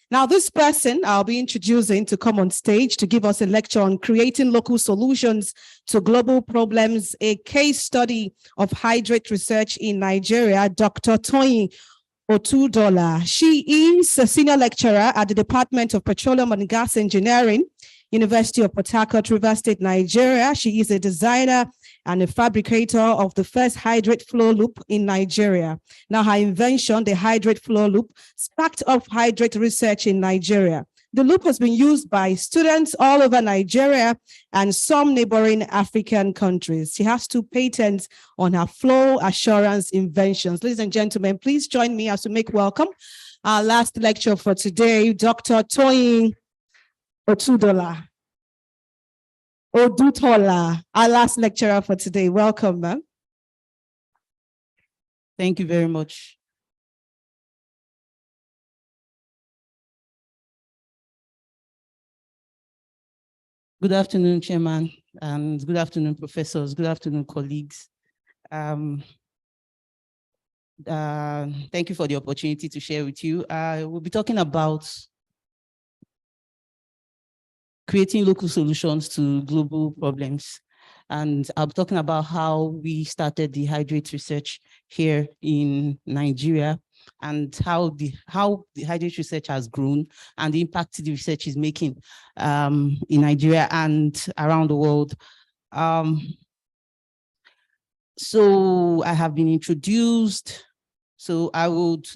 Now, this person I'll be introducing to come on stage to give us a lecture on creating local solutions to global problems, a case study of Hydrate research in Nigeria, Dr. Toyin Otudola. She is a senior lecturer at the Department of Petroleum and Gas Engineering, University of Port Harcourt, River State, Nigeria. She is a designer and a fabricator of the first Hydrate flow loop in Nigeria. Now, her invention, the Hydrate flow loop, sparked off Hydrate research in Nigeria. The loop has been used by students all over Nigeria and some neighboring African countries. She has 2 patents on her flow assurance inventions. Ladies and gentlemen, please join me as we make welcome our last lecture for today, Dr. Toyin Otudola. Odutola, our last lecturer for today. Welcome, ma'am. Thank you very much. Good afternoon, Chairman, and good afternoon, professors. Good afternoon, colleagues. Thank you for the opportunity to share with you. We'll be talking about creating local solutions to global problems. And I'll be talking about how we started the Hydrate research here in Nigeria and how the Hydrate research has grown and the impact the research is making in Nigeria and around the world. So I have been introduced. So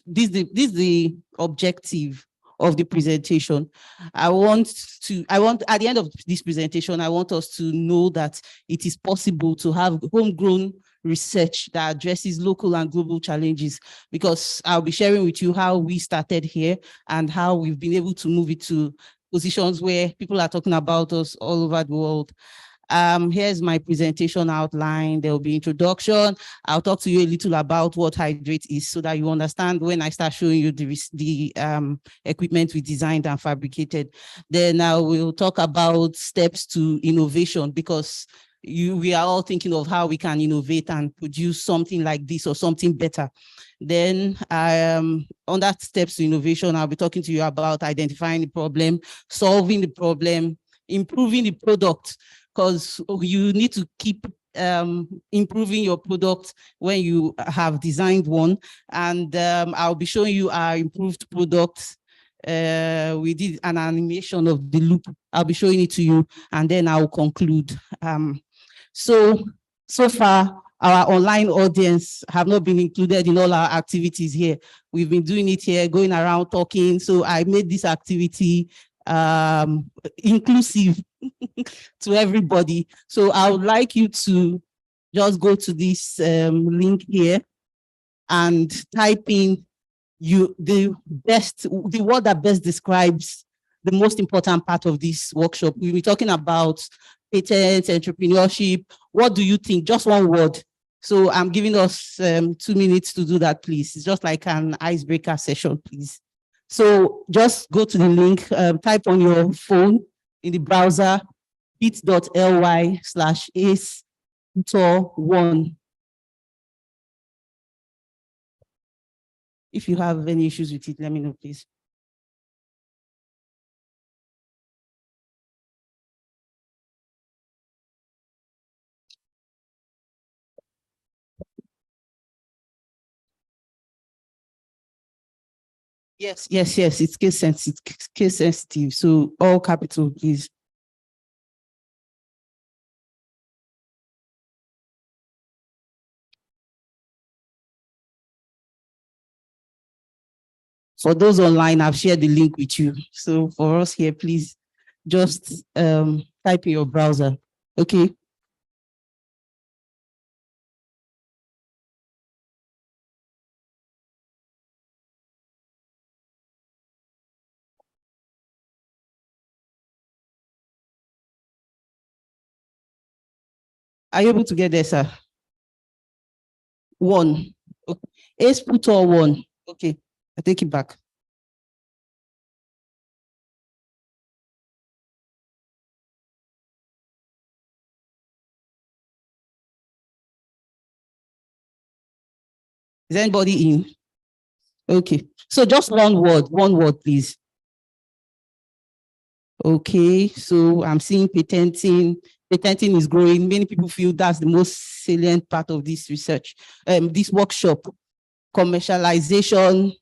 this is the objective of the presentation. At the end of this presentation, I want us to know that it is possible to have homegrown research that addresses local and global challenges, because I'll be sharing with you how we started here and how we've been able to move it to positions where people are talking about us all over the world. Here's my presentation outline. There will be introduction. I'll talk to you a little about what Hydrate is so that you understand when I start showing you the equipment we designed and fabricated. Then I will talk about steps to innovation, because we are all thinking of how we can innovate and produce something like this or something better. Then on that steps to innovation, I'll be talking to you about identifying the problem, solving the problem, improving the product, because you need to keep improving your product when you have designed one. And I'll be showing you our improved product. We did an animation of the loop. I'll be showing it to you, and then I'll conclude. So far, our online audience have not been included in all our activities here. We've been doing it here, going around talking. So I made this activity inclusive to everybody. So I would like you to just go to this link here and type in the word that best describes the most important part of this workshop. We'll be talking about patents, entrepreneurship. What do you think? Just one word. So I'm giving us 2 minutes to do that, please. It's just like an icebreaker session, please. So just go to the link, type on your phone in the browser, bit.ly/ACE-PUTOR1. If you have any issues with it, let me know, please. Yes, it's case sensitive. So all capital, please. For those online, I've shared the link with you. So for us here, please just type in your browser. Okay. Are you able to get there, sir? 1. Okay. ACE-PUTOR 1. Okay, I take it back. Is anybody in? Okay, so just one word, please. Okay, so I'm seeing patenting. Patenting is growing. Many people feel that's the most salient part of this research, this workshop. Commercialization,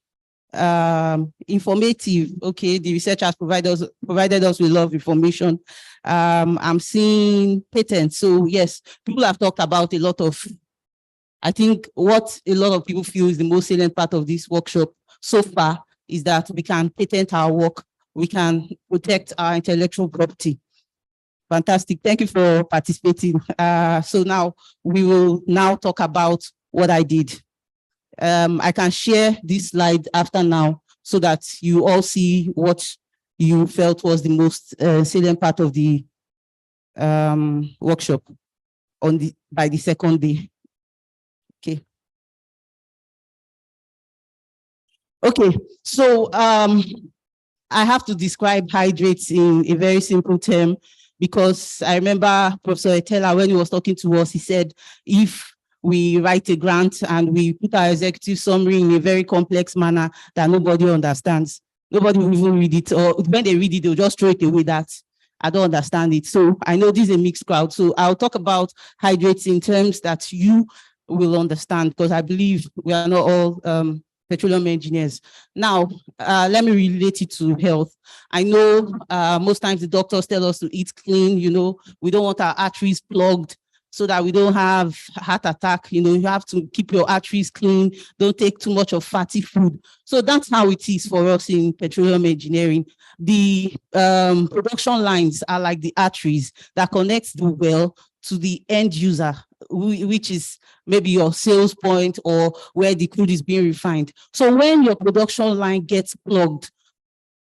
informative. Okay, the research has provided us with a lot of information. I'm seeing patents. So yes, people have talked about a lot of, I think what a lot of people feel is the most salient part of this workshop so far is that we can patent our work, we can protect our intellectual property. Fantastic. Thank you for participating. So now we will now talk about what I did. I can share this slide after now so that you all see what you felt was the most salient part of the workshop by the second day. Okay. Okay, so I have to describe Hydrate in a very simple term because I remember Professor Etela, when he was talking to us, he said, if we write a grant and we put our executive summary in a very complex manner that nobody understands, nobody will even read it, or when they read it, they'll just throw it away that I don't understand it. So I know this is a mixed crowd. So I'll talk about Hydrate in terms that you will understand, because I believe we are not all petroleum engineers. Now, let me relate it to health. I know most times the doctors tell us to eat clean, you know, we don't want our arteries plugged so that we don't have heart attack. You know, you have to keep your arteries clean, don't take too much of fatty food. So that's how it is for us in petroleum engineering. The production lines are like the arteries that connects the well to the end user, which is maybe your sales point or where the crude is being refined. So when your production line gets plugged,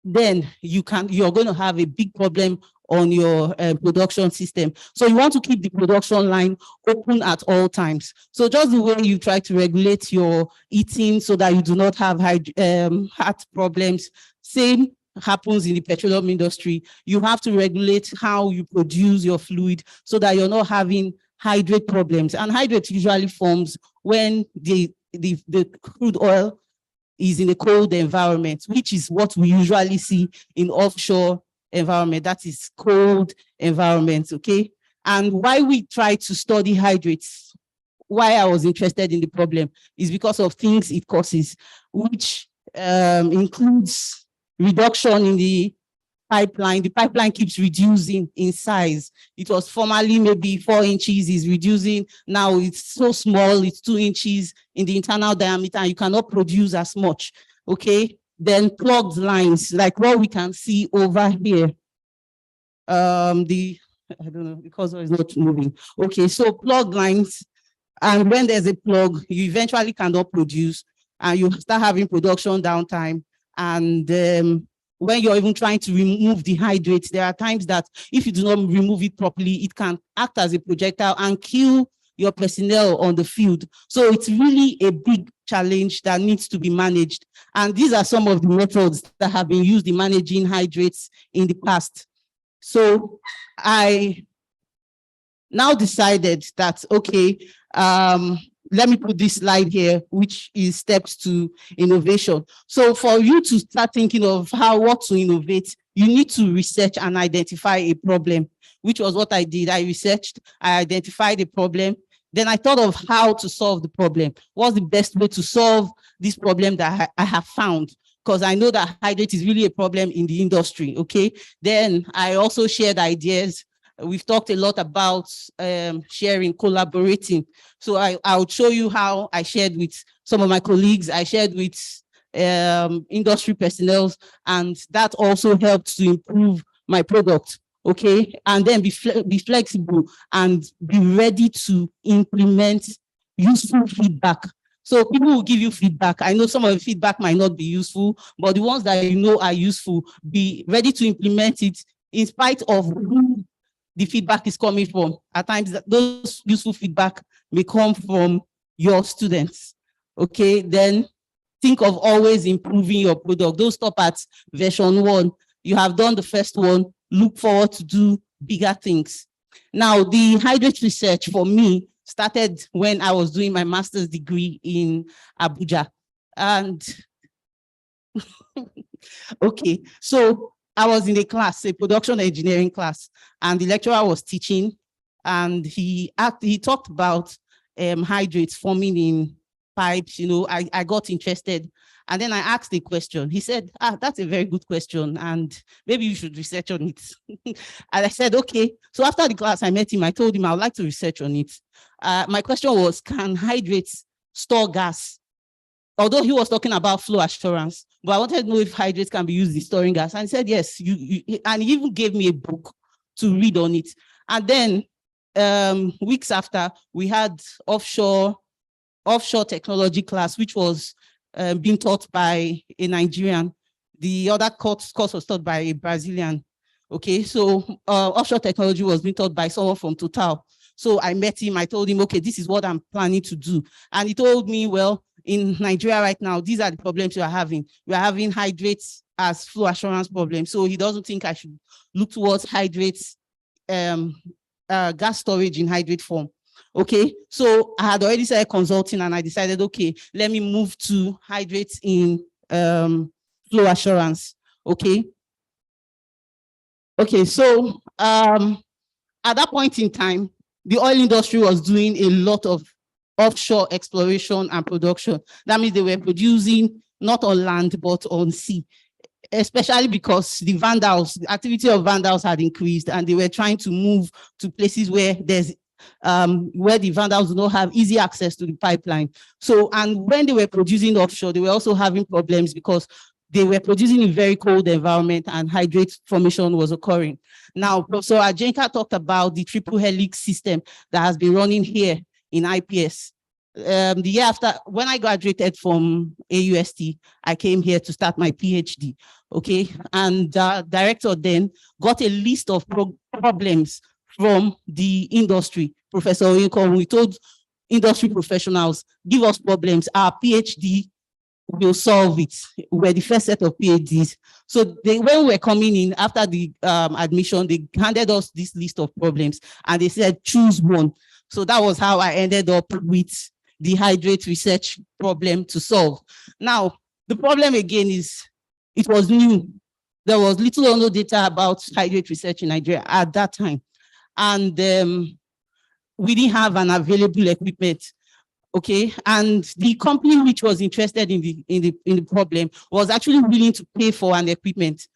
then you're going to have a big problem on your production system. So you want to keep the production line open at all times. So just the way you try to regulate your eating so that you do not have heart problems, same happens in the petroleum industry. You have to regulate how you produce your fluid so that you're not having hydrate problems. And hydrate usually forms when the crude oil is in a cold environment, which is what we usually see in offshore environment. That is cold environment, okay? And why we try to study hydrates, why I was interested in the problem is because of things it causes, which includes reduction in the pipeline. The pipeline keeps reducing in size. It was formerly maybe 4 inches, is reducing. Now it's so small, it's 2 inches in the internal diameter, and you cannot produce as much, okay? Then plugged lines, like what we can see over here. I don't know, because it's not moving. Okay, so plugged lines, and when there's a plug, you eventually cannot produce, and you start having production downtime. And when you're even trying to remove the hydrate, there are times that if you do not remove it properly, it can act as a projectile and kill your personnel on the field. So it's really a big challenge that needs to be managed. And these are some of the methods that have been used in managing hydrates in the past. So I now decided that, okay, let me put this slide here, which is steps to innovation. So for you to start thinking of what to innovate, you need to research and identify a problem, which was what I did. I researched, I identified a problem. Then I thought of how to solve the problem. What's the best way to solve this problem that I have found? Because I know that hydrate is really a problem in the industry, okay? Then I also shared ideas. We've talked a lot about sharing, collaborating. So I'll show you how I shared with some of my colleagues. I shared with industry personnel, and that also helped to improve my product, okay? And then be flexible and be ready to implement useful feedback. So people will give you feedback. I know some of the feedback might not be useful, but the ones that you know are useful, be ready to implement it in spite of who the feedback is coming from. At times, those useful feedback may come from your students, okay? Then think of always improving your product. Don't stop at version 1. You have done the first one, look forward to do bigger things. Now, the hydrate research for me started when I was doing my master's degree in Abuja. And okay, so I was in a class, a production engineering class, and the lecturer was teaching, and he talked about hydrates forming in pipes. You know, I got interested, and then I asked a question. He said, that's a very good question, and maybe you should research on it. And I said, okay. So after the class, I met him. I told him I would like to research on it. My question was, can hydrates store gas? Although he was talking about flow assurance, but I wanted to know if hydrates can be used in storing gas. And he said, yes, and he even gave me a book to read on it. And then weeks after, we had offshore technology class, which was being taught by a Nigerian. The other course was taught by a Brazilian. Okay, so offshore technology was being taught by someone from Total. So I met him, I told him, okay, this is what I'm planning to do. And he told me, well, in Nigeria right now, these are the problems you are having. We are having hydrates as flow assurance problems. So he doesn't think I should look towards hydrates, gas storage in hydrate form. Okay, so I had already started consulting and I decided, okay, let me move to hydrates in flow assurance. Okay. Okay, so at that point in time, the oil industry was doing a lot of offshore exploration and production. That means they were producing not on land, but on sea, especially because the activity of vandals had increased, and they were trying to move to places where there's where the vandals do not have easy access to the pipeline. So, and when they were producing offshore, they were also having problems because they were producing in very cold environment and hydrate formation was occurring. Now, Professor Ajenka talked about the triple helix system that has been running here in IPS. The year after, when I graduated from AUST, I came here to start my PhD, okay? And the director then got a list of problems from the industry. Professor Oyinkan, we told industry professionals, give us problems, our PhD will solve it. We're the first set of PhDs. So when we were coming in after the admission, they handed us this list of problems and they said, choose one. So that was how I ended up with the hydrate research problem to solve. Now, the problem again is it was new. There was little or no data about hydrate research in Nigeria at that time. And we didn't have an available equipment. Okay, and the company which was interested in the problem was actually willing to pay for an equipment,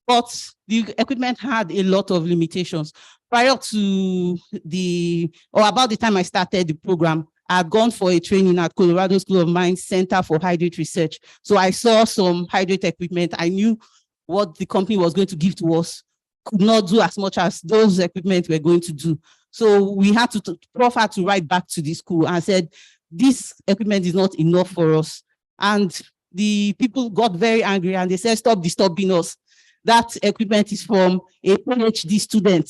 but the equipment had a lot of limitations. Prior to about the time I started the program, I had gone for a training at Colorado School of Mines Center for Hydrate Research. So I saw some hydrate equipment. I knew what the company was going to give to us could not do as much as those equipment were going to do. So we had to, Prof had to write back to the school and said, this equipment is not enough for us. And the people got very angry and they said, stop disturbing us. That equipment is from a PhD student.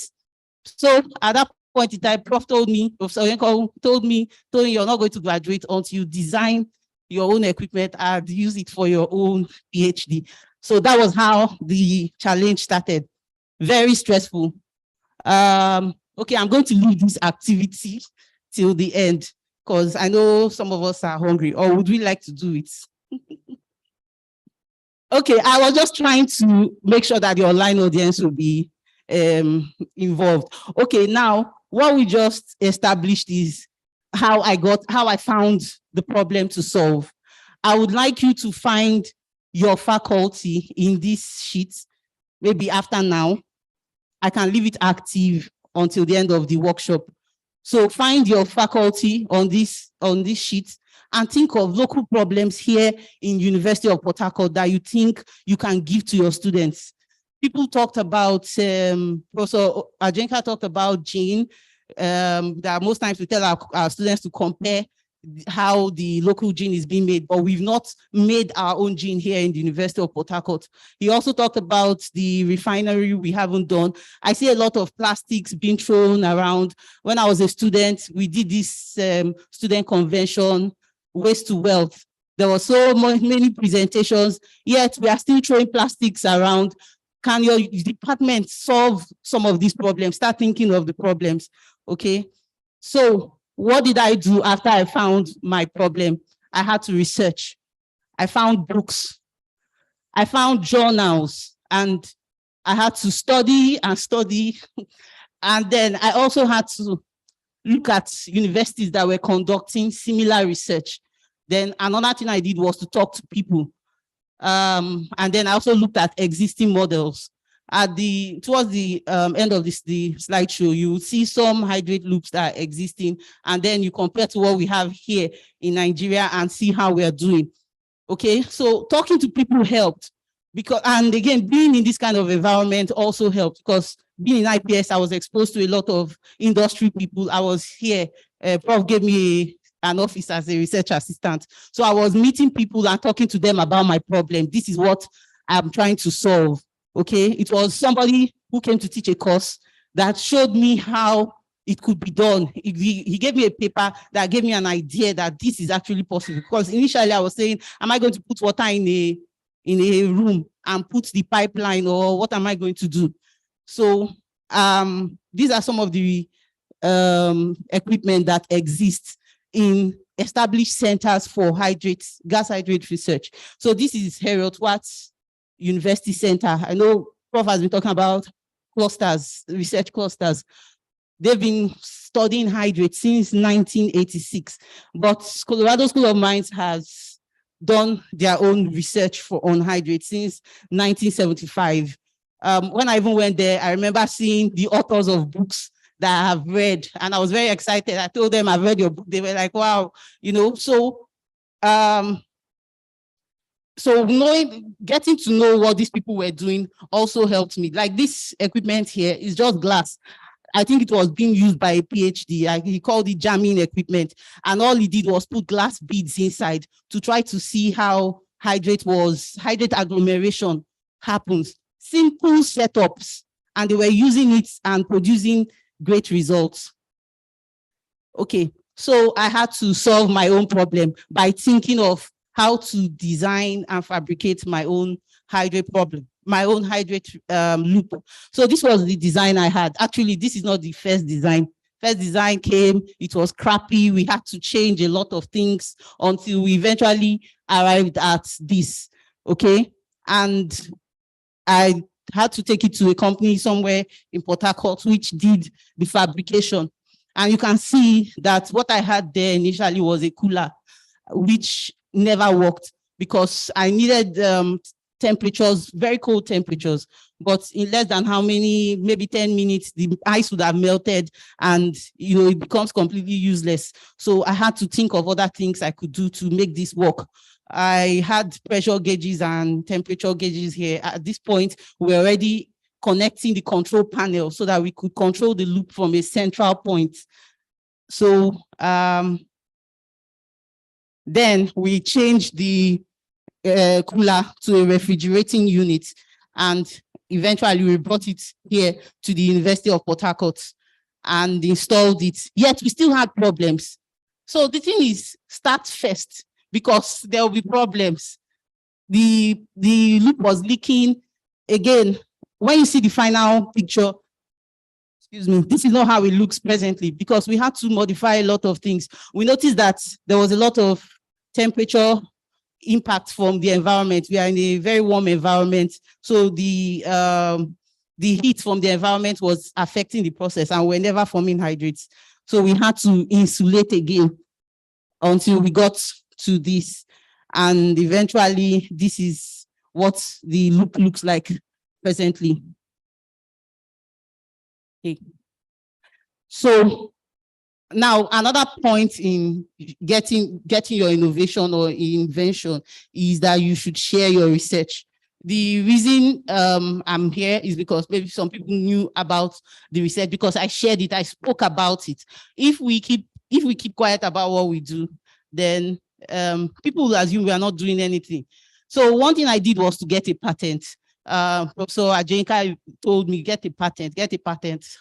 So at that point in time, Prof told me, Professor Oyenko told me, you're not going to graduate until you design your own equipment and use it for your own PhD. So that was how the challenge started. Very stressful. Okay, I'm going to leave this activity till the end, because I know some of us are hungry, or would we like to do it? Okay, I was just trying to make sure that the online audience will be involved. Okay, now what we just established is how I found the problem to solve. I would like you to find your faculty in this sheet, maybe after now. I can leave it active until the end of the workshop. So find your faculty on this sheet and think of local problems here in University of Port Harcourt that you think you can give to your students. People talked about, Professor Ajenka talked about gene, that most times we tell our students to compare how the local gene is being made, but we've not made our own gene here in the University of Port Harcourt. He also talked about the refinery we haven't done. I see a lot of plastics being thrown around. When I was a student, we did this student convention, Waste to Wealth. There were so many presentations, yet we are still throwing plastics around. Can your department solve some of these problems? Start thinking of the problems, okay? So what did I do after I found my problem? I had to research. I found books. I found journals. And I had to study and study. And then I also had to look at universities that were conducting similar research. Then another thing I did was to talk to people. And then I also looked at existing models. Towards the end of the slideshow, you will see some hydrate loops that are existing, and then you compare to what we have here in Nigeria and see how we are doing. Okay, so talking to people helped, because, and again, being in this kind of environment also helped, because being in IPS, I was exposed to a lot of industry people. I was here, Prof gave me an office as a research assistant. So I was meeting people and talking to them about my problem. This is what I'm trying to solve. Okay, it was somebody who came to teach a course that showed me how it could be done. He gave me a paper that gave me an idea that this is actually possible. Because initially I was saying, am I going to put water in a room and put the pipeline, or what am I going to do? So these are some of the equipment that exists in established centers for gas hydrate research. So this is Heriot Watts University Center. I know Prof has been talking about clusters, research clusters. They've been studying hydrate since 1986, but Colorado School of Mines has done their own research on hydrate since 1975. When I even went there, I remember seeing the authors of books that I have read, and I was very excited. I told them I've read your book. They were like, wow, you know. So getting to know what these people were doing also helped me. Like this equipment here is just glass. I think it was being used by a PhD. He called it jamming equipment, and all he did was put glass beads inside to try to see how hydrate agglomeration happens. Simple setups, and they were using it and producing great results. Okay, so I had to solve my own problem by thinking of how to design and fabricate my own hydrate loop. So this was the design I had. Actually, this is not the first design. First design came, it was crappy. We had to change a lot of things until we eventually arrived at this, okay? And I had to take it to a company somewhere in Port Harcourt, which did the fabrication. And you can see that what I had there initially was a cooler, which never worked because I needed temperatures, very cold temperatures, but in less than how many, maybe 10 minutes, the ice would have melted and, you know, it becomes completely useless. So I had to think of other things I could do to make this work. I had pressure gauges and temperature gauges here. At this point, we're already connecting the control panel so that we could control the loop from a central point. So then we changed the cooler to a refrigerating unit, and eventually we brought it here to the University of Port Harcourt and installed it. Yet we still had problems. So the thing is, start first, because there will be problems. The loop was leaking. Again, when you see the final picture, excuse me, this is not how it looks presently, because we had to modify a lot of things. We noticed that there was a lot of temperature impact from the environment. We are in a very warm environment, so the heat from the environment was affecting the process, and we're never forming hydrates. So we had to insulate again until we got to this, and eventually this is what the loop looks like presently. Okay. So now another point in getting your innovation or invention is that you should share your research. The reason I'm here is because maybe some people knew about the research because I shared it, I spoke about it. If we keep quiet about what we do, then people will assume we are not doing anything. So one thing I did was to get a patent. Professor Ajenka told me, get a patent.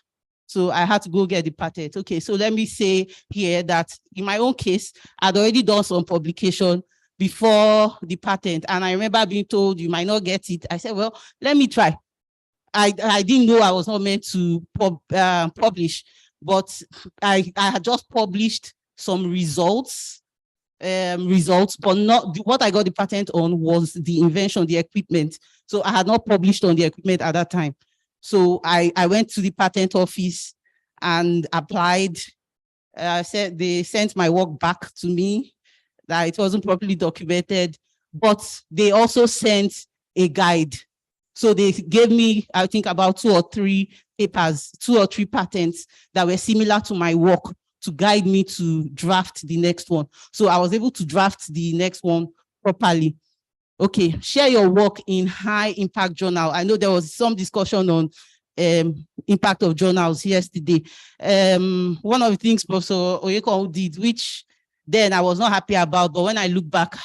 So I had to go get the patent. Okay, so let me say here that in my own case, I'd already done some publication before the patent. And I remember being told you might not get it. I said, well, let me try. I didn't know I was not meant to publish, but I had just published some results results, but not what I got the patent on was the invention, the equipment. So I had not published on the equipment at that time. So I went to the patent office and applied. Said they sent my work back to me, that it wasn't properly documented, but they also sent a guide. So they gave me, I think, about 2 or 3 papers, 2 or 3 patents that were similar to my work to guide me to draft the next one. So I was able to draft the next one properly. Okay, share your work in high impact journal. I know there was some discussion on impact of journals yesterday. One of the things Professor Oyeko did, which then I was not happy about, but when I look back,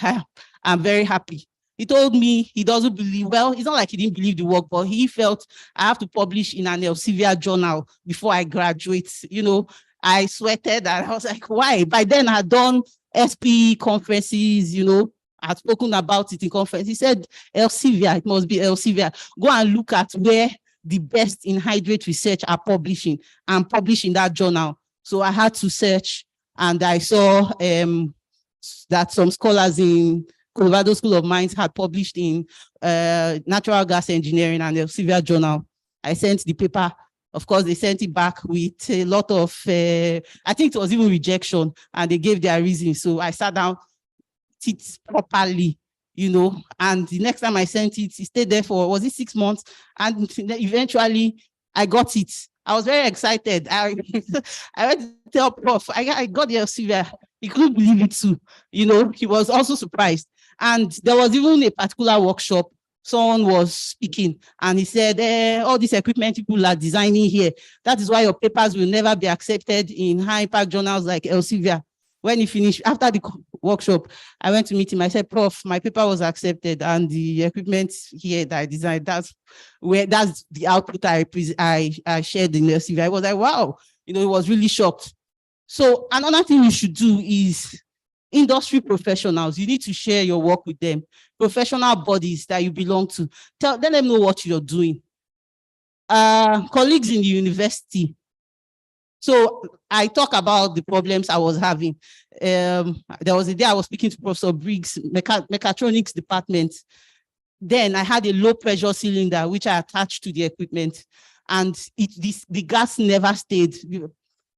I'm very happy. He told me he doesn't believe, well, it's not like he didn't believe the work, but he felt I have to publish in an Elsevier journal before I graduate. You know, I sweated and I was like, why? By then I had done SP conferences, you know, I had spoken about it in conference. He said, Elsevier, it must be Elsevier. Go and look at where the best in hydrate research are publishing and publish in that journal. So I had to search, and I saw that some scholars in Colorado School of Mines had published in Natural Gas Engineering and Elsevier journal. I sent the paper. Of course, they sent it back with a lot of, I think it was even rejection, and they gave their reasons. So I sat down, it properly, you know, and the next time I sent it, it stayed there for, was it 6 months? And eventually I got it. I was very excited. I went to tell Prof, I got the Elsevier. He couldn't believe it too. You know, he was also surprised. And there was even a particular workshop, someone was speaking and he said, all this equipment people are designing here, that is why your papers will never be accepted in high impact journals like Elsevier. When he finished, after the workshop, I went to meet him. I said, Prof, my paper was accepted and the equipment here that I designed, that's the output I shared in Elsevier. I was like, wow, you know, he was really shocked. So another thing you should do is industry professionals. You need to share your work with them. Professional bodies that you belong to. Let them know what you're doing. Colleagues in the university. So I talk about the problems I was having. There was a day I was speaking to Professor Briggs, mechatronics department. Then I had a low pressure cylinder, which I attached to the equipment, and the gas never stayed.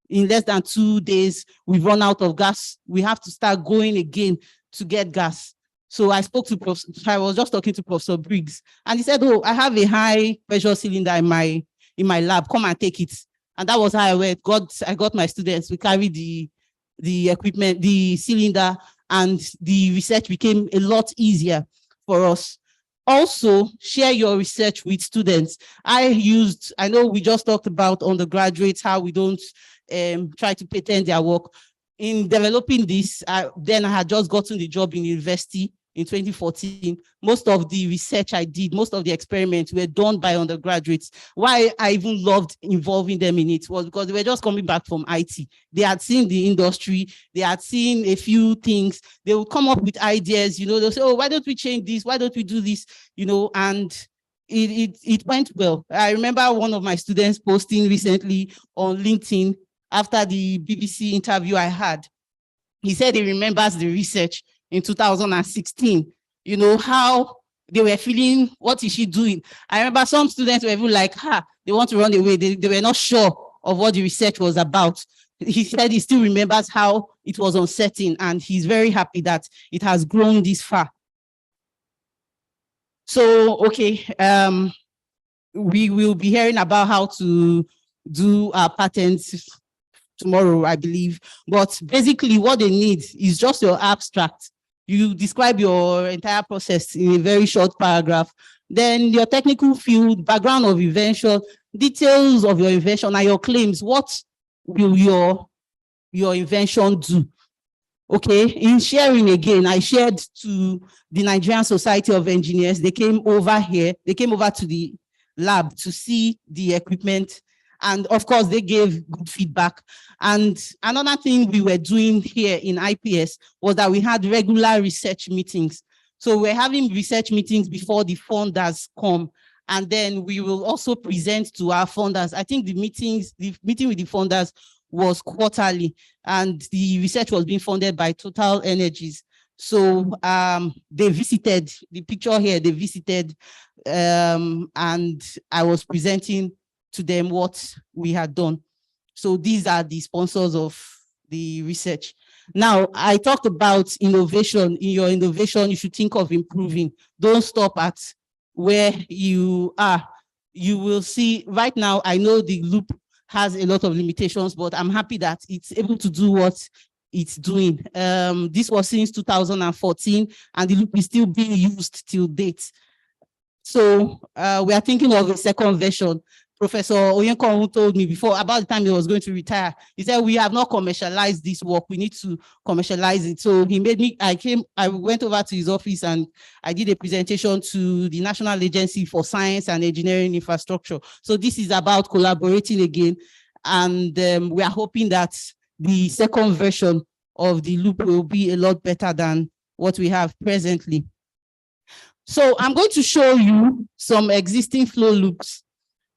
In less than 2 days, we've run out of gas. We have to start going again to get gas. So I spoke to I was just talking to Professor Briggs, and he said, oh, I have a high pressure cylinder in my lab. Come and take it. And that was how I went. I got my students. We carried the equipment, the cylinder, and the research became a lot easier for us. Also, share your research with students. I know we just talked about undergraduates, how we don't try to patent their work. In developing this, then I had just gotten the job in university in 2014. Most of the research I did, most of the experiments were done by undergraduates. Why I even loved involving them in it was because they were just coming back from IT. They had seen the industry, they had seen a few things. They would come up with ideas, you know, they'll say, oh, why don't we change this? Why don't we do this? You know, and it went well. I remember one of my students posting recently on LinkedIn after the BBC interview I had. He said he remembers the research in 2016, you know, how they were feeling, what is she doing? I remember some students were even like, they want to run away. They were not sure of what the research was about. He said he still remembers how it was uncertain, and he's very happy that it has grown this far. So, okay, we will be hearing about how to do our patents tomorrow, I believe. But basically what they need is just your abstract. You describe your entire process in a very short paragraph. Then your technical field, background of invention, details of your invention and your claims. What will your invention do? Okay, in sharing again, I shared to the Nigerian Society of Engineers. They came over here, they came over to the lab to see the equipment. And of course, they gave good feedback. And another thing we were doing here in IPS was that we had regular research meetings. So we're having research meetings before the funders come. And then we will also present to our funders. I think the meeting with the funders was quarterly, and the research was being funded by Total Energies. So they visited, the picture here, they visited, and I was presenting to them what we had done. So these are the sponsors of the research. Now, I talked about innovation. In your innovation, you should think of improving. Don't stop at where you are. You will see, right now, I know the loop has a lot of limitations, but I'm happy that it's able to do what it's doing. This was since 2014, and the loop is still being used till date. So we are thinking of a second version. Professor Oyenkon, who told me before, about the time he was going to retire, he said, we have not commercialized this work. We need to commercialize it. So he made me, I went over to his office and I did a presentation to the National Agency for Science and Engineering Infrastructure. So this is about collaborating again. And we are hoping that the second version of the loop will be a lot better than what we have presently. So I'm going to show you some existing flow loops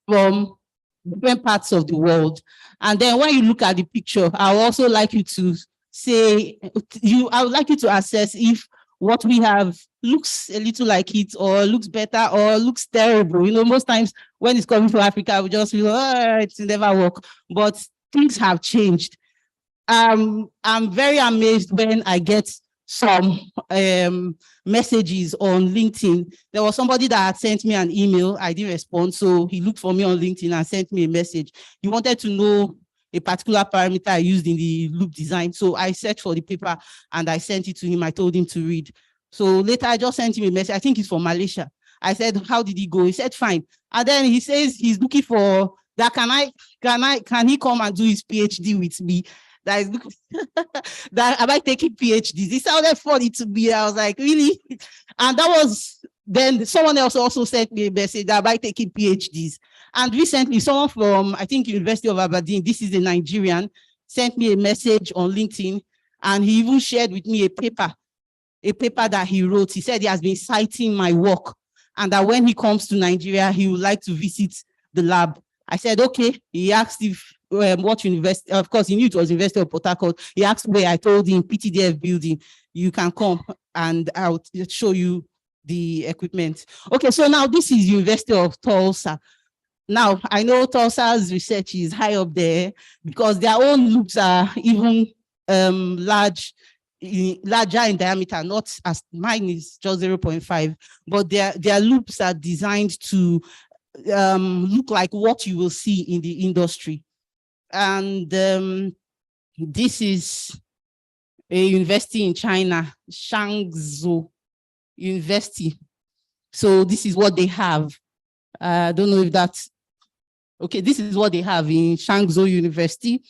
from different parts of the world. And then when you look at the picture, I would also like you to say, I would like you to assess if what we have looks a little like it, or looks better, or looks terrible. You know, most times when it's coming from Africa, we just feel, oh, it's never work. But things have changed. I'm very amazed when I get some messages on LinkedIn. There was somebody that had sent me an email. I didn't respond, so he looked for me on LinkedIn and sent me a message. He wanted to know a particular parameter I used in the loop design. So I searched for the paper and I sent it to him. I told him to read. So later I just sent him a message. I think he's from Malaysia. I said, how did he go? He said, fine. And then he says he's looking for that. Can he come and do his PhD with me? That is that am I taking PhDs? It sounded funny to me. I was like, really? And that was, then someone else also sent me a message that am I taking PhDs? And recently, someone from, I think, University of Aberdeen, this is a Nigerian, sent me a message on LinkedIn, and he even shared with me a paper that he wrote. He said he has been citing my work, and that when he comes to Nigeria, he would like to visit the lab. I said, okay. He asked if what university, of course, he knew it was University of Port Harcourt. He asked where. I told him PTDF building. You can come and I'll show you the equipment. Okay, so now this is University of Tulsa. Now, I know Tulsa's research is high up there because their own loops are even larger in diameter, not as mine is just 0.5, but their loops are designed to look like what you will see in the industry. And this is a university in China, Shangzhou University. So this is what they have. I don't know if that's, okay, this is what they have in Shangzhou University.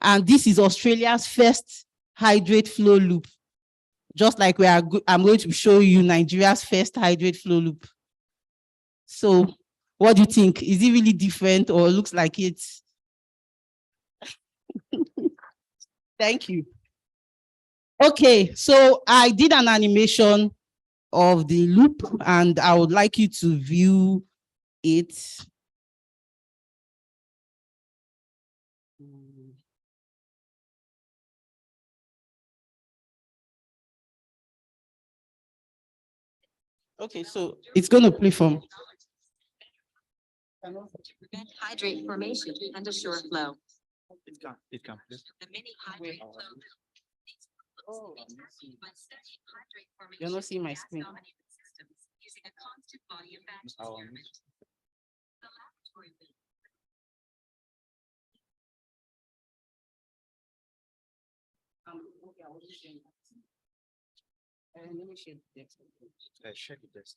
And this is Australia's first hydrate flow loop. Just like I'm going to show you Nigeria's first hydrate flow loop. So what do you think? Is it really different or looks like it? Thank you. Okay, so I did an animation of the loop and I would like you to view it. Okay, so it's going to play from. Prevent hydrate formation and assure flow. It can. The mini hydrate flow. Oh, By studying hydrate formation you're not seeing my in screen. gas-dominated systems using a constant body of batch experiment. The laboratory will Okay, I was just saying that. And let me share this. Check this.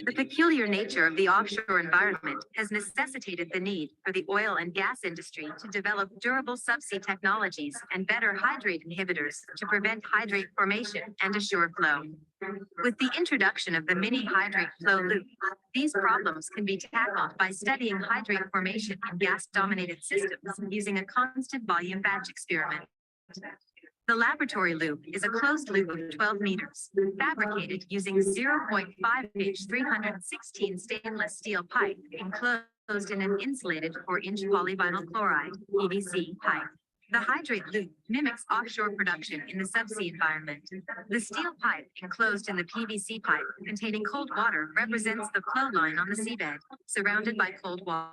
The peculiar nature of the offshore environment has necessitated the need for the oil and gas industry to develop durable subsea technologies and better hydrate inhibitors to prevent hydrate formation and assure flow. With the introduction of the mini hydrate flow loop, these problems can be tackled by studying hydrate formation in gas-dominated systems using a constant volume batch experiment. The laboratory loop is a closed loop of 12 meters, fabricated using 0.5-inch 316 stainless steel pipe enclosed in an insulated 4-inch polyvinyl chloride (PVC) pipe. The hydrate loop mimics offshore production in the subsea environment. The steel pipe enclosed in the PVC pipe containing cold water represents the flow line on the seabed, surrounded by cold water.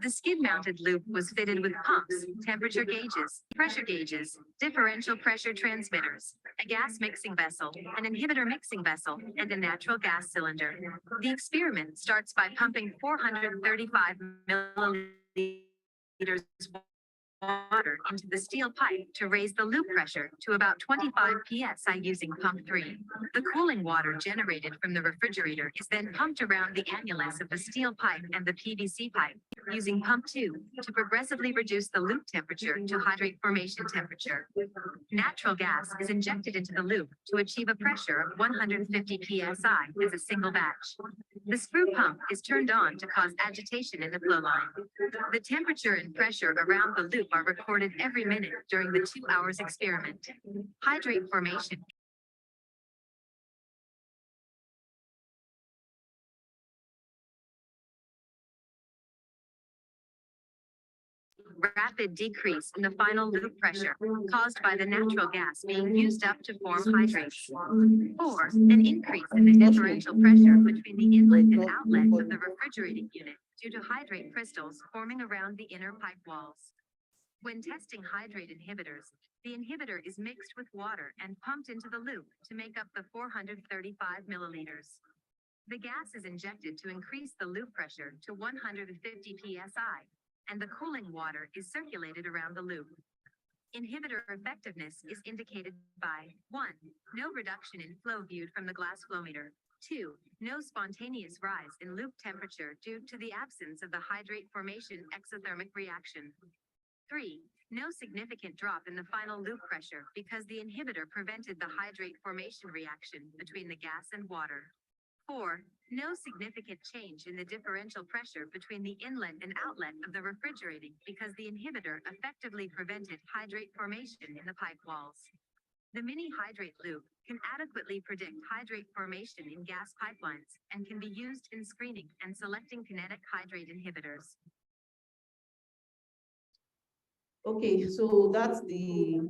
The skid-mounted loop was fitted with pumps, temperature gauges, pressure gauges, differential pressure transmitters, a gas mixing vessel, an inhibitor mixing vessel, and a natural gas cylinder. The experiment starts by pumping 435 milliliters water into the steel pipe to raise the loop pressure to about 25 psi using pump 3. The cooling water generated from the refrigerator is then pumped around the annulus of the steel pipe and the PVC pipe using pump 2 to progressively reduce the loop temperature to hydrate formation temperature. Natural gas is injected into the loop to achieve a pressure of 150 psi as a single batch. The screw pump is turned on to cause agitation in the flow line. The temperature and pressure around the loop are recorded every minute during the 2 hours experiment. Hydrate formation rapid decrease in the final loop pressure caused by the natural gas being used up to form hydrates. 4. An increase in the differential pressure between the inlet and outlet of the refrigerating unit due to hydrate crystals forming around the inner pipe walls. When testing hydrate inhibitors, the inhibitor is mixed with water and pumped into the loop to make up the 435 milliliters. The gas is injected to increase the loop pressure to 150 psi, and the cooling water is circulated around the loop. Inhibitor effectiveness is indicated by 1. No reduction in flow viewed from the glass flow meter. 2. No spontaneous rise in loop temperature due to the absence of the hydrate formation exothermic reaction. 3. No significant drop in the final loop pressure because the inhibitor prevented the hydrate formation reaction between the gas and water. 4. No significant change in the differential pressure between the inlet and outlet of the refrigerating because the inhibitor effectively prevented hydrate formation in the pipe walls. The mini hydrate loop can adequately predict hydrate formation in gas pipelines and can be used in screening and selecting kinetic hydrate inhibitors. Okay, so that's the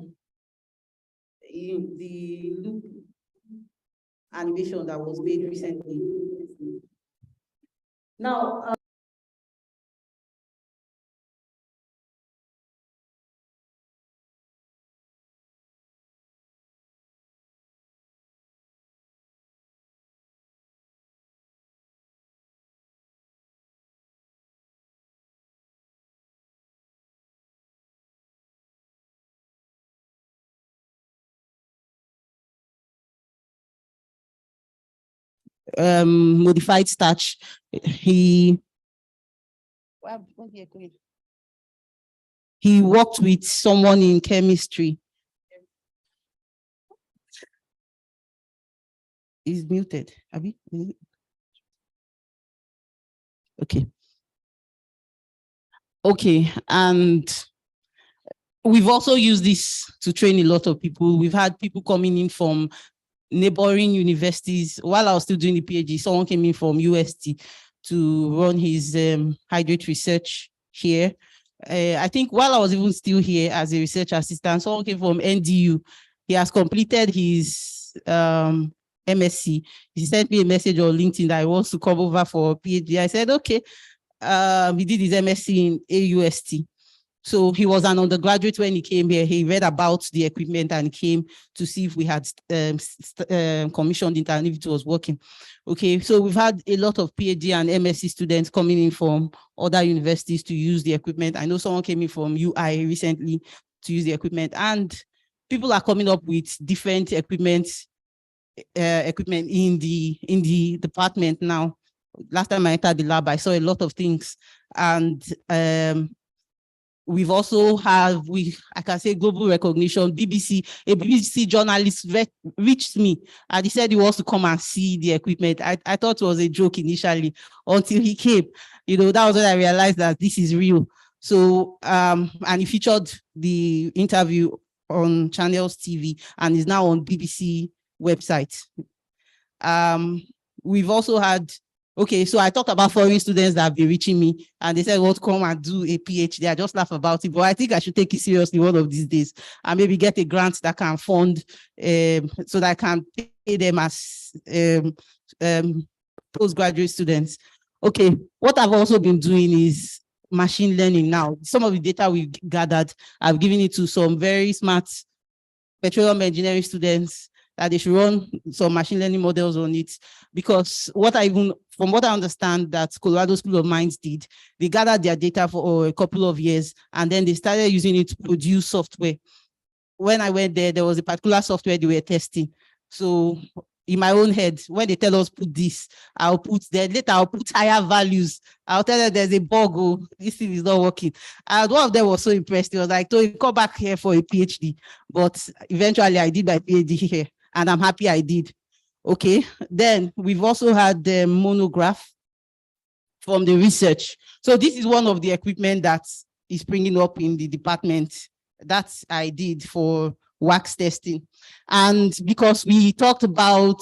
loop animation that was made recently. Now, modified starch. He worked with someone in chemistry. He's muted. Abi? Okay. Okay, and we've also used this to train a lot of people. We've had people coming in from neighboring universities. While I was still doing the PhD, someone came in from UST to run his hydrate research here. I think while I was even still here as a research assistant, someone came from NDU. He has completed his MSc. He sent me a message on LinkedIn that he wants to come over for a PhD. I said, okay. He did his MSc in AUST. So he was an undergraduate when he came here. He read about the equipment and came to see if we had commissioned it and if it was working. Okay, so we've had a lot of PhD and MSc students coming in from other universities to use the equipment. I know someone came in from UI recently to use the equipment, and people are coming up with different equipment equipment in the department now. Last time I entered the lab, I saw a lot of things, and we've also I can say global recognition. A BBC journalist reached me and he said he wants to come and see the equipment. I thought it was a joke initially until he came. You know, that was when I realized that this is real. So, and he featured the interview on Channels TV and is now on BBC website. We've also had, okay, so I talked about foreign students that have been reaching me and they said, well, come and do a PhD. I just laugh about it, but I think I should take it seriously one of these days and maybe get a grant that can fund so that I can pay them as postgraduate students. Okay, what I've also been doing is machine learning now. Some of the data we've gathered, I've given it to some very smart petroleum engineering students that they should run some machine learning models on it, because from what I understand that Colorado School of Mines did, they gathered their data for a couple of years and then they started using it to produce software. When I went there, there was a particular software they were testing. So in my own head, when they tell us put this, I'll put that, later I'll put higher values. I'll tell them there's a bug, oh, this thing is not working. And one of them was so impressed. He was like, so you come back here for a PhD. But eventually I did my PhD here and I'm happy I did. Okay, then we've also had the monograph from the research. So this is one of the equipment that is springing up in the department that I did for wax testing. And because we talked about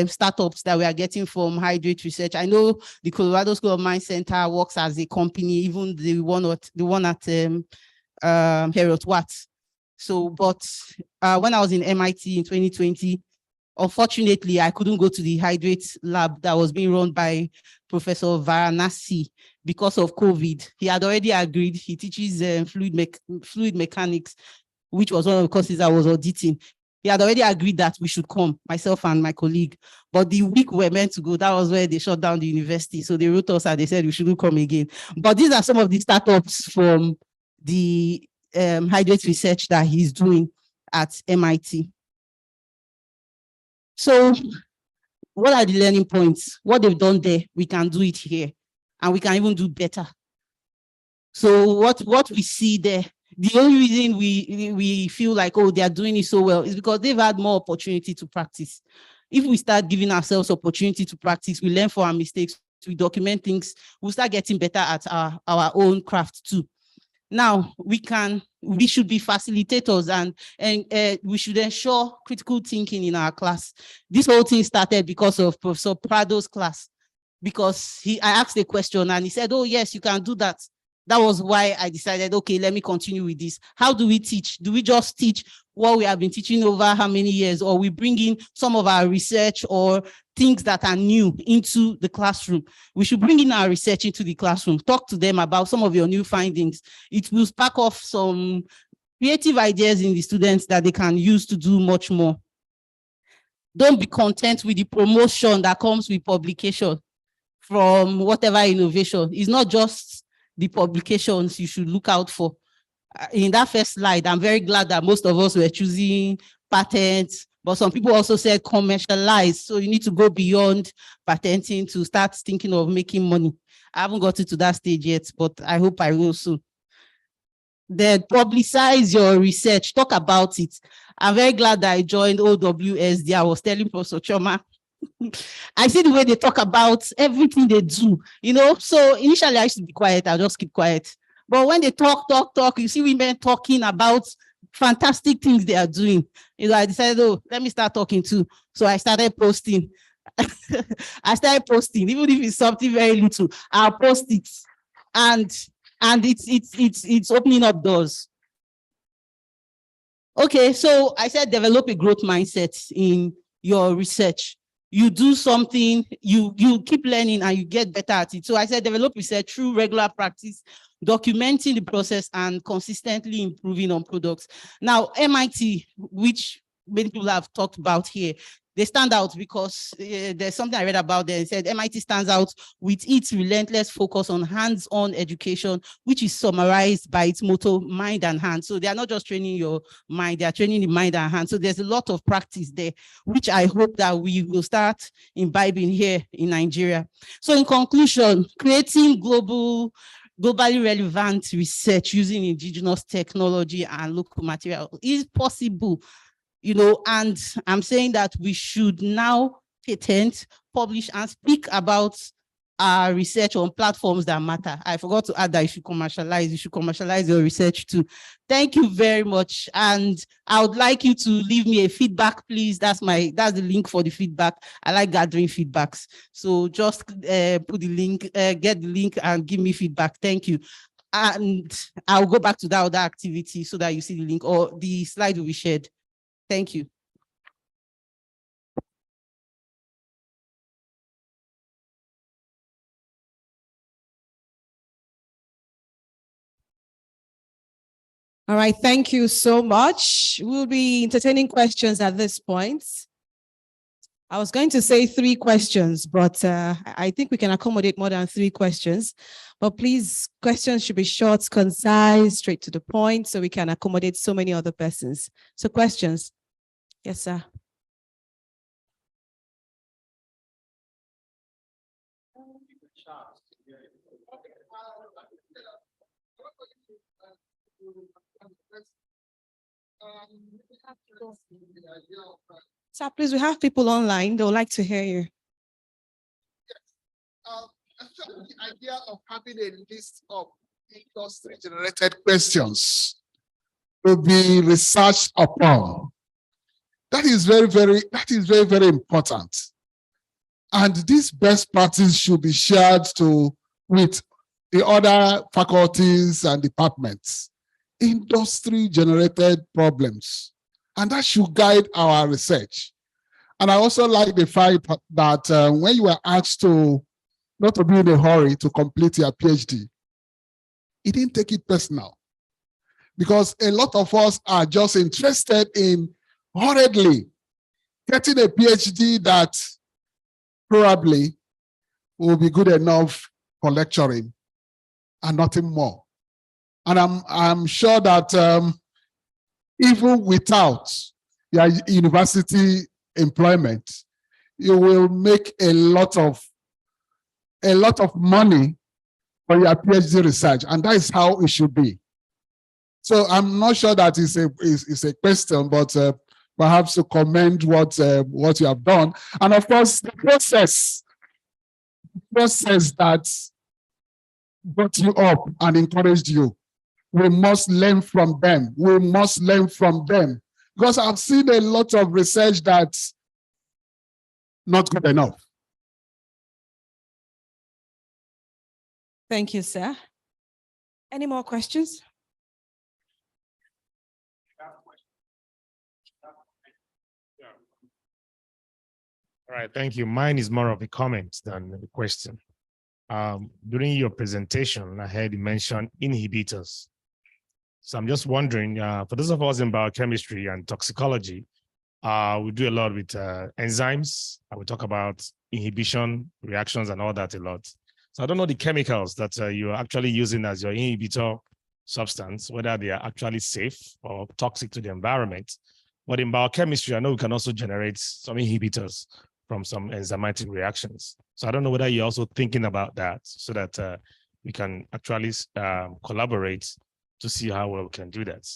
startups that we are getting from Hydrate Research, I know the Colorado School of Mines Center works as a company, even the one at Harriet Watts. So, but when I was in MIT in 2020, unfortunately, I couldn't go to the Hydrate lab that was being run by Professor Varanasi because of COVID. He had already agreed. He teaches fluid mechanics, which was one of the courses I was auditing. He had already agreed that we should come, myself and my colleague. But the week we were meant to go, that was where they shut down the university. So they wrote us and they said we shouldn't come again. But these are some of the startups from the Hydrate research that he's doing at MIT. So what are the learning points? What they've done there, we can do it here, and we can even do better. So what we see there, the only reason we feel like, oh, they are doing it so well is because they've had more opportunity to practice. If we start giving ourselves opportunity to practice, we learn from our mistakes, we document things, we'll start getting better at our own craft too. Now, we should be facilitators and we should ensure critical thinking in our class. This whole thing started because of Professor Prado's class, because I asked a question and he said, oh, yes, you can do that. That was why I decided, okay, let me continue with this. How do we teach? Do we just teach what we have been teaching over how many years, or we bring in some of our research or things that are new into the classroom? We should bring in our research into the classroom, talk to them about some of your new findings. It will spark off some creative ideas in the students that they can use to do much more. Don't be content with the promotion that comes with publication from whatever innovation. It's not just the publications you should look out for. In that first slide, I'm very glad that most of us were choosing patents, but some people also said commercialize. So you need to go beyond patenting to start thinking of making money. I haven't got to that stage yet, but I hope I will soon. Then publicize your research, talk about it. I'm very glad that I joined OWSD. I was telling Professor Choma, I see the way they talk about everything they do, you know. So initially I used to be quiet, I'll just keep quiet. But when they talk, you see women talking about fantastic things they are doing. You know, I decided, oh, let me start talking too. So I started posting. I started posting, even if it's something very little, I'll post it. And it's opening up doors. Okay, so I said develop a growth mindset in your research. You do something, you keep learning and you get better at it. So I said develop research through regular practice, documenting the process and consistently improving on products. Now, MIT, which many people have talked about here, They stand out because there's something I read about there. It said MIT stands out with its relentless focus on hands-on education, which is summarized by its motto, mind and hand. So they are not just training your mind, they are training the mind and hand. So there's a lot of practice there, which I hope that we will start imbibing here in Nigeria. So in conclusion, creating globally relevant research using indigenous technology and local material is possible. You know, and I'm saying that we should now patent, publish, and speak about our research on platforms that matter. I forgot to add that you should commercialize your research too. Thank you very much. And I would like you to leave me a feedback, please. That's the link for the feedback. I like gathering feedbacks. So just put the link, get the link and give me feedback. Thank you. And I'll go back to that other activity so that you see the link, or the slide will be shared. Thank you. All right, thank you so much. We'll be entertaining questions at this point. I was going to say 3 questions, but I think we can accommodate more than 3 questions. But please, questions should be short, concise, straight to the point, so we can accommodate so many other persons. So questions. Yes, sir. Sir, please, we have people online. They would like to hear you. The idea of having a list of industry-generated questions to be researched upon, that is very important. And this best practice should be shared with the other faculties and departments. Industry-generated problems, and that should guide our research. And I also like the fact that when you are asked not to be in a hurry to complete your PhD, you didn't take it personal, because a lot of us are just interested in hurriedly getting a PhD that probably will be good enough for lecturing and nothing more. And I'm sure that even without your university employment, you will make a lot of money for your PhD research, and that is how it should be. So I'm not sure that is a question, but perhaps to commend what you have done, and of course the process that brought you up and encouraged you. We must learn from them. We must learn from them, because I've seen a lot of research that's not good enough. Thank you, sir. Any more questions? All right, thank you. Mine is more of a comment than a question. During your presentation, I heard you mention inhibitors. So I'm just wondering, for those of us in biochemistry and toxicology, we do a lot with enzymes. I will talk about inhibition, reactions, and all that a lot. So I don't know the chemicals that you're actually using as your inhibitor substance, whether they are actually safe or toxic to the environment. But in biochemistry, I know we can also generate some inhibitors from some enzymatic reactions. So I don't know whether you're also thinking about that, so that we can actually collaborate to see how well we can do that.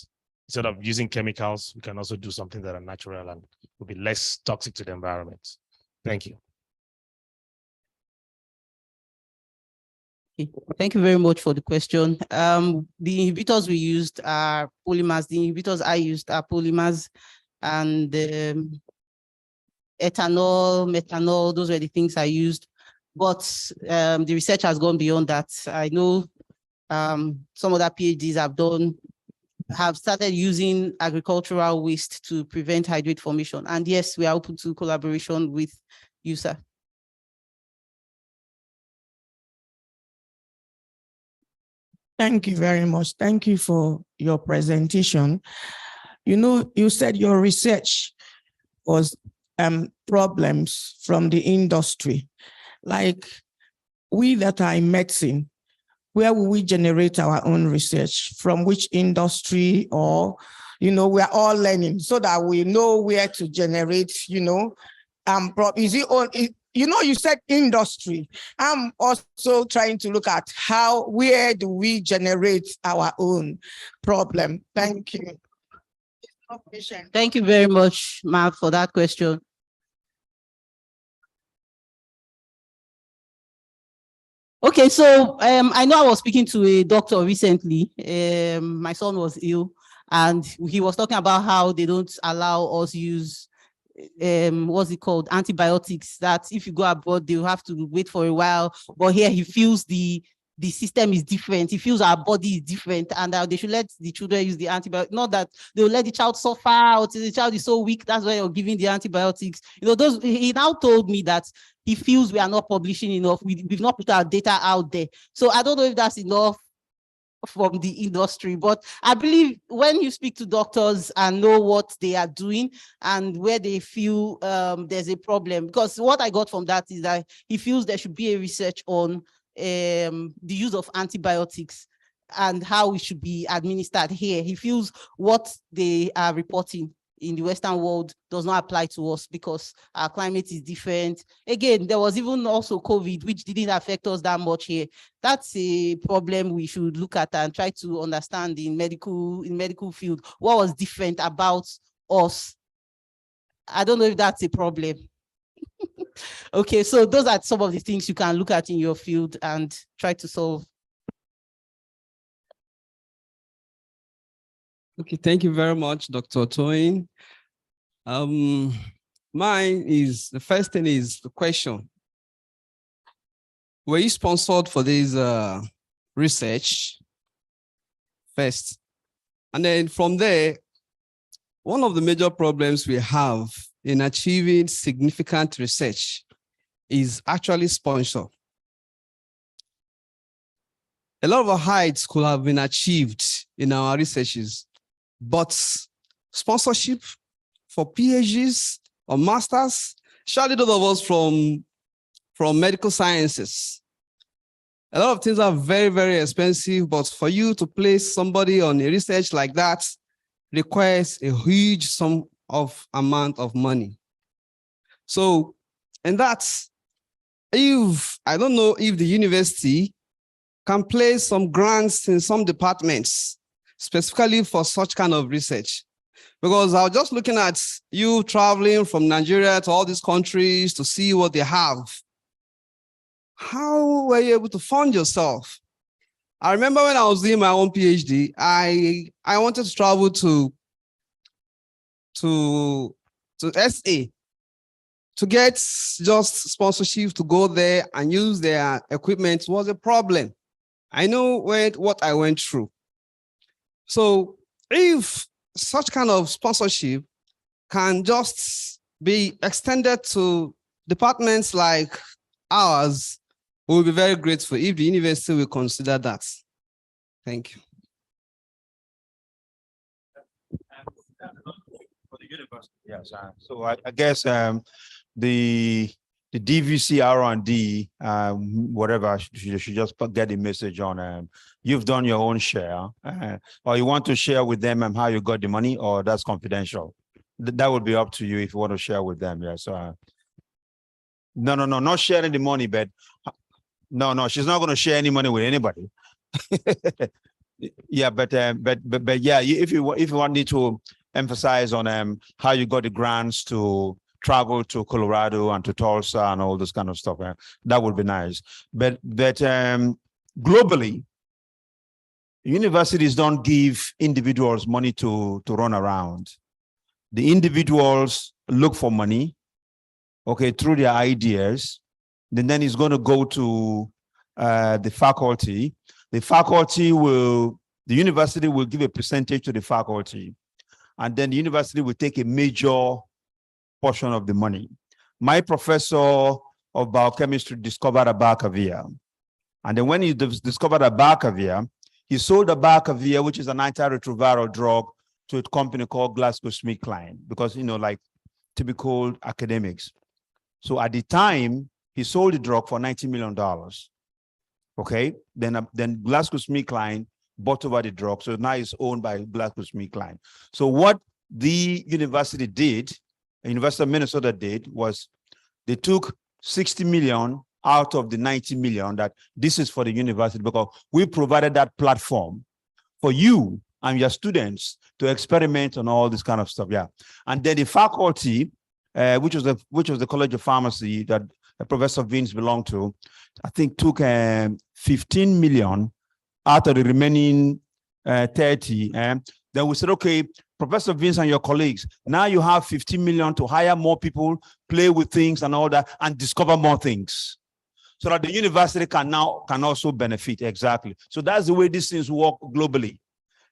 Instead of using chemicals, we can also do something that are natural and will be less toxic to the environment. Thank you. Thank you very much for the question. The inhibitors we used are polymers. The inhibitors I used are polymers, and ethanol, methanol, those were the things I used. But the research has gone beyond that. I know some other PhDs have started using agricultural waste to prevent hydrate formation. And yes, we are open to collaboration with you, sir. Thank you very much. Thank you for your presentation. You know, you said your research was problems from the industry. Like we that are in medicine, where will we generate our own research? From which industry? Or, we are all learning so that we know where to generate, is it on, you said industry. I'm also trying to look at where do we generate our own problem? Thank you. Thank you very much, Mark, for that question. Okay, so I know I was speaking to a doctor recently. My son was ill, and he was talking about how they don't allow us use what's it called, antibiotics, that if you go abroad they'll have to wait for a while, but here he feels the system is different. He feels our body is different, and they should let the children use the antibiotics. Not that they'll let the child suffer until the child is so weak, that's why you're giving the antibiotics. He now told me that he feels we are not publishing enough. We've not put our data out there. So I don't know if that's enough from the industry, but I believe when you speak to doctors and know what they are doing and where they feel there's a problem, because what I got from that is that he feels there should be a research on the use of antibiotics and how it should be administered here. He feels what they are reporting in the Western world does not apply to us because our climate is different. Again, there was even also COVID, which didn't affect us that much here. That's a problem we should look at and try to understand in medical field. What was different about us? I don't know if that's a problem. Okay, so those are some of the things you can look at in your field and try to solve. Okay, thank you very much, Dr. Toyin. The first thing is the question. Were you sponsored for this research first? And then from there, one of the major problems we have in achieving significant research is actually sponsor. A lot of heights could have been achieved in our researches, but sponsorship for PhDs or masters, surely those of us from medical sciences, a lot of things are very, very expensive, but for you to place somebody on a research like that requires a huge sum of amount of money. So, and that's, I don't know if the university can place some grants in some departments specifically for such kind of research. Because I was just looking at you traveling from Nigeria to all these countries to see what they have. How were you able to fund yourself? I remember when I was doing my own PhD, I wanted to travel to SA to get just sponsorship to go there and use their equipment was a problem. I know what I went through. So if such kind of sponsorship can just be extended to departments like ours, we'll be very grateful if the university will consider that. Thank you. For the university, yes. So I guess the DVC R&D, whatever, you should just get the message on. You've done your own share, or you want to share with them how you got the money, or that's confidential. That would be up to you if you want to share with them. Yeah. So no, not sharing the money, but no, she's not going to share any money with anybody. Yeah, but yeah, if you want me to emphasize on how you got the grants to travel to Colorado and to Tulsa and all this kind of stuff, that would be nice. But globally, universities don't give individuals money to run around. The individuals look for money, okay, through their ideas. Then it's going to go to the faculty. The university will give a percentage to the faculty, and then the university will take a major portion of the money. My professor of biochemistry discovered abacavir. And then when he discovered abacavir, he sold abacavir, which is an antiretroviral drug, to a company called GlaxoSmithKline, because, like typical academics. So at the time, he sold the drug for $90 million. Okay, then GlaxoSmithKline bought over the drug. So now it's owned by GlaxoSmithKline. So what the university did, the University of Minnesota did, was they took 60 million out of the 90 million that this is for the university, because we provided that platform for you and your students to experiment on all this kind of stuff. Yeah. And then the faculty, which was the College of Pharmacy that Professor Vince belonged to, I think took 15 million out of the remaining 30. And then we said, okay, Professor Vince and your colleagues, now you have 15 million to hire more people, play with things and all that, and discover more things, so that the university can also benefit. Exactly. So that's the way these things work globally.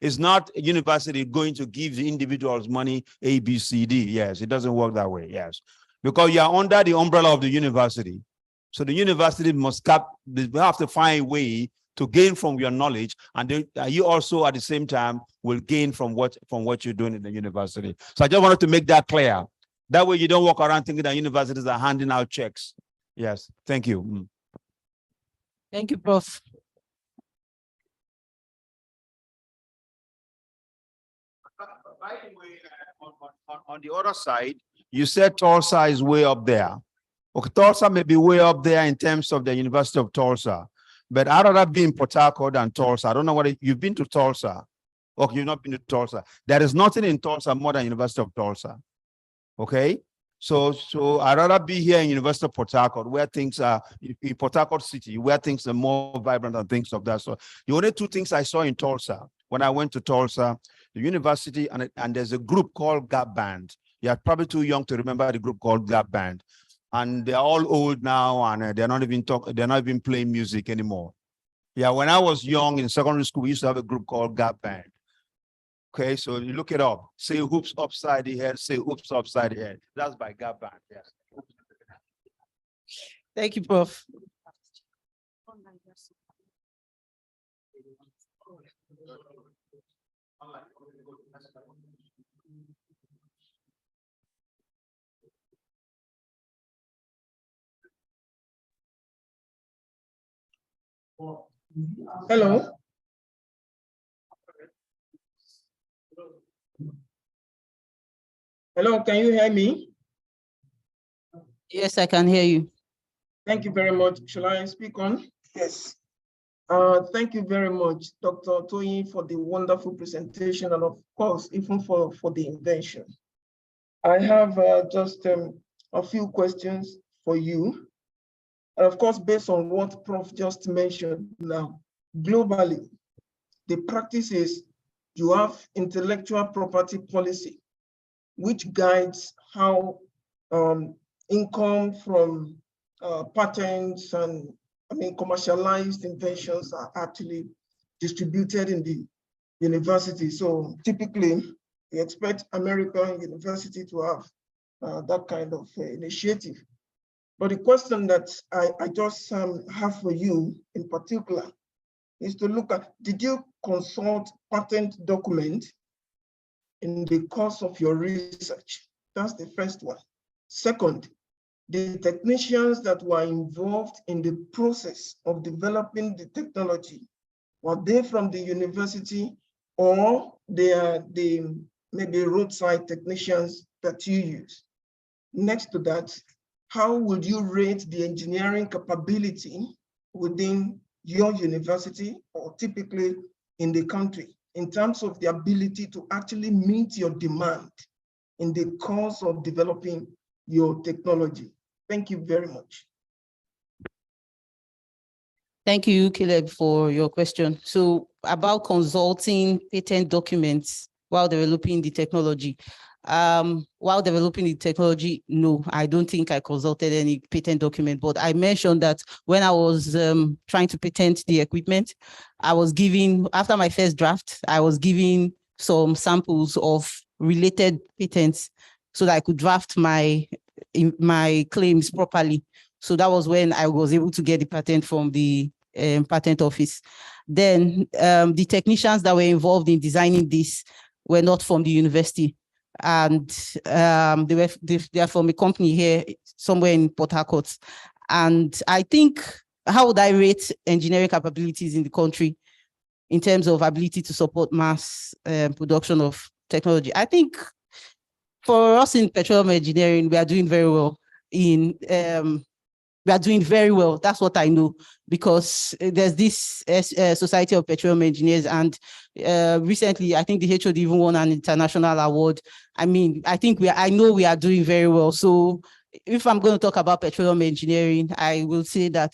It's not a university going to give the individuals money A, B, C, D. Yes, it doesn't work that way. Yes, because you are under the umbrella of the university. So the university they have to find a way to gain from your knowledge, and you also at the same time will gain from what you're doing in the university. So I just wanted to make that clear. That way you don't walk around thinking that universities are handing out checks. Yes, thank you. Thank you, Prof. By the way, on the other side, you said Tulsa is way up there. Okay, Tulsa may be way up there in terms of the University of Tulsa, but I'd rather be in Port Harcourt than Tulsa. I don't know what you've been to Tulsa. Okay, you've not been to Tulsa. There is nothing in Tulsa more than University of Tulsa. Okay, so I'd rather be here in University of Port Harcourt, where things are in Port Harcourt City, where things are more vibrant and things of that. So the only two things I saw in Tulsa when I went to Tulsa, the university, and there's a group called Gap Band. You're probably too young to remember the group called Gap Band, and they're all old now, and they're not even playing music anymore. Yeah, when I was young in secondary school, we used to have a group called Gap Band. Okay, so you look it up. Say hoops upside the head. Say hoops upside the head. That's by Gap Band. Yes. Thank you, Prof. Hello. Hello, can you hear me? Yes, I can hear you. Thank you very much. Shall I speak on? Yes. Thank you very much, Dr. Toyin, for the wonderful presentation, and of course, even for the invention. I have just a few questions for you. And of course, based on what Prof just mentioned now, globally, the practice is you have intellectual property policy, which guides how income from patents and commercialized inventions are actually distributed in the university. So typically, we expect American university to have that kind of initiative. But the question that I just have for you in particular is to look at, did you consult patent document in the course of your research? That's the first one. Second, the technicians that were involved in the process of developing the technology, were they from the university, or they are the maybe roadside technicians that you use? Next to that, how would you rate the engineering capability within your university, or typically in the country, in terms of the ability to actually meet your demand in the course of developing your technology? Thank you very much. Thank you, Caleb, for your question. So about consulting patent documents while developing the technology. While developing the technology, no, I don't think I consulted any patent document, but I mentioned that when I was trying to patent the equipment, I was giving, after my first draft, I was giving some samples of related patents so that I could draft my claims properly. So that was when I was able to get the patent from the patent office. Then the technicians that were involved in designing this were not from the university. and they are from a company here somewhere in Port Harcourt. And I think, how would I rate engineering capabilities in the country in terms of ability to support mass production of technology? I think for us in petroleum engineering, we are doing very well. We are doing very well. That's what I know, because there's this Society of Petroleum Engineers, and recently, I think the HOD even won an international award. I mean, I know we are doing very well. So if I'm going to talk about petroleum engineering, I will say that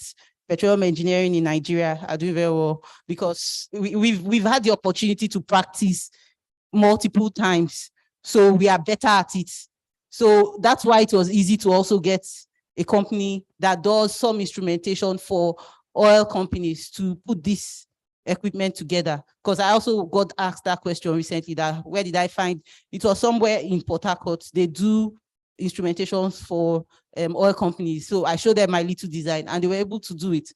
petroleum engineering in Nigeria are doing very well, because we've had the opportunity to practice multiple times. So we are better at it. So that's why it was easy to also get a company that does some instrumentation for oil companies to put this equipment together. Because I also got asked that question recently, that where did I find, it was somewhere in Port Harcourt. They do instrumentations for oil companies. So I showed them my little design and they were able to do it.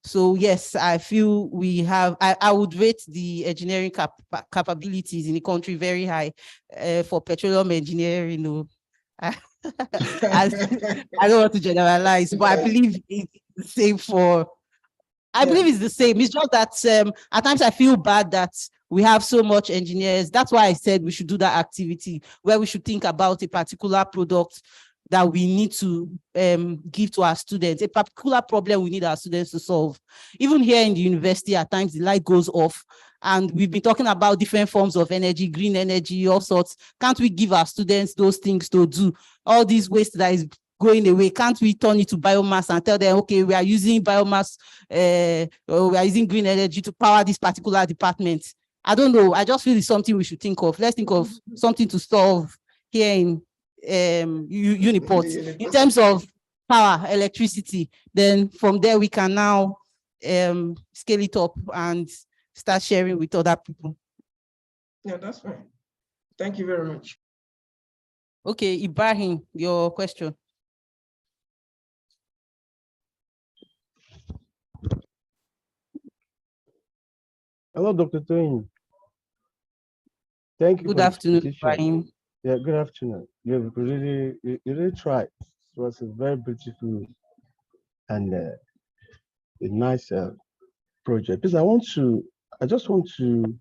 So yes, I feel we have, I would rate the engineering capabilities in the country very high for petroleum engineering. You know. I don't want to generalize, but I believe it's the same for, I believe it's the same. It's just that at times I feel bad that we have so much engineers. That's why I said we should do that activity where we should think about a particular product that we need to give to our students, a particular problem we need our students to solve. Even here in the university, at times the light goes off, and we've been talking about different forms of energy, green energy, all sorts. Can't we give our students those things to do? All these waste that is going away, can't we turn it to biomass and tell them, okay, we are using biomass, or we are using green energy to power this particular department? I don't know. I just feel it's something we should think of. Let's think of something to solve here in UNIPORT in terms of power, electricity. Then from there we can now scale it up and start sharing with other people. Yeah, that's fine. Thank you very much. Okay, Ibrahim, your question. Hello, Dr. Toyin. Thank you. Good afternoon, Ibrahim. Yeah, good afternoon. You really tried. It was a very beautiful and a nice project. Because I just want to,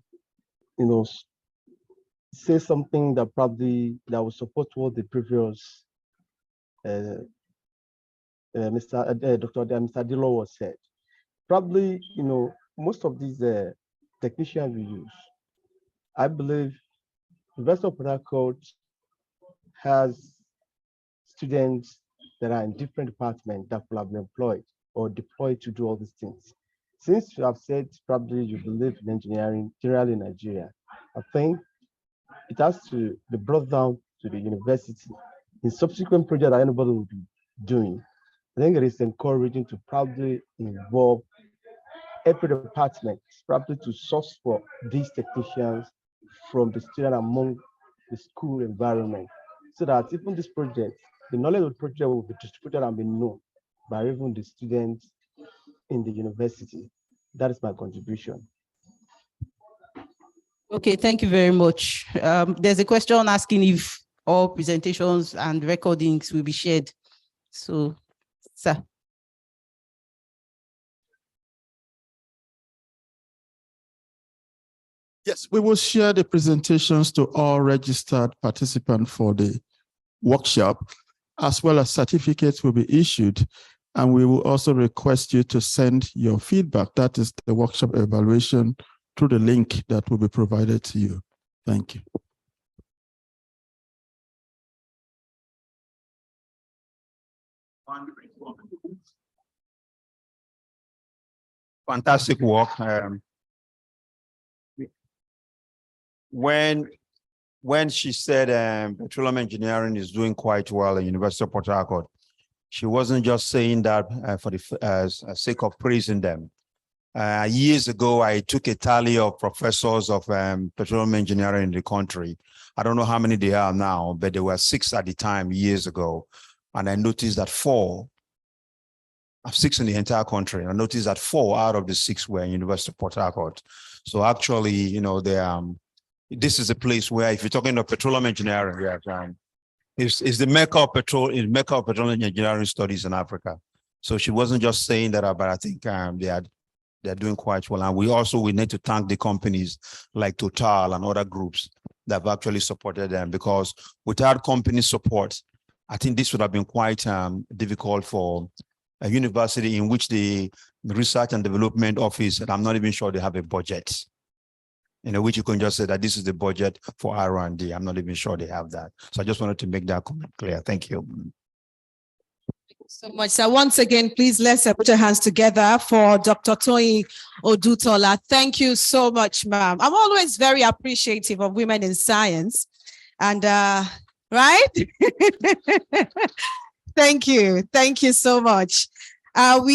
say something that probably that will support what the previous Dr. Dilo was said. Probably, most of these technicians we use, I believe University of Port Harcourt has students that are in different departments that will have been employed or deployed to do all these things. Since you have said probably you believe in engineering generally in Nigeria, I think it has to be brought down to the university in subsequent projects that anybody will be doing. I think it is encouraging to probably involve every department, probably to source for these technicians from the student among the school environment, so that even this project, the knowledge of the project will be distributed and be known by even the students in the university. That is my contribution. Okay, thank you very much. There's a question asking if all presentations and recordings will be shared. So, sir. Yes, we will share the presentations to all registered participants for the workshop, as well as certificates will be issued. And we will also request you to send your feedback. That is the workshop evaluation through the link that will be provided to you. Thank you. Fantastic work. When she said petroleum engineering is doing quite well at University of Port Harcourt, she wasn't just saying that for the sake of praising them. Years ago, I took a tally of professors of petroleum engineering in the country. I don't know how many they are now, but there were 6 at the time years ago. And I noticed that 4, 6 in the entire country. I noticed that 4 out of the 6 were in University of Port Harcourt. So actually, this is a place where, if you're talking about petroleum engineering, it's the mecca of petroleum engineering studies in Africa. So she wasn't just saying that, but I think they're doing quite well. And we need to thank the companies like Total and other groups that have actually supported them, because without company support, I think this would have been quite difficult for a university in which the research and development office, and I'm not even sure they have a budget, which you can just say that this is the budget for R&D. I'm not even sure they have that. So I just wanted to make that comment clear. Thank you. So much. So once again, please let's put our hands together for Dr. Toyin Odutola. Thank you so much, ma'am. I'm always very appreciative of women in science. And right? Thank you. Thank you so much. We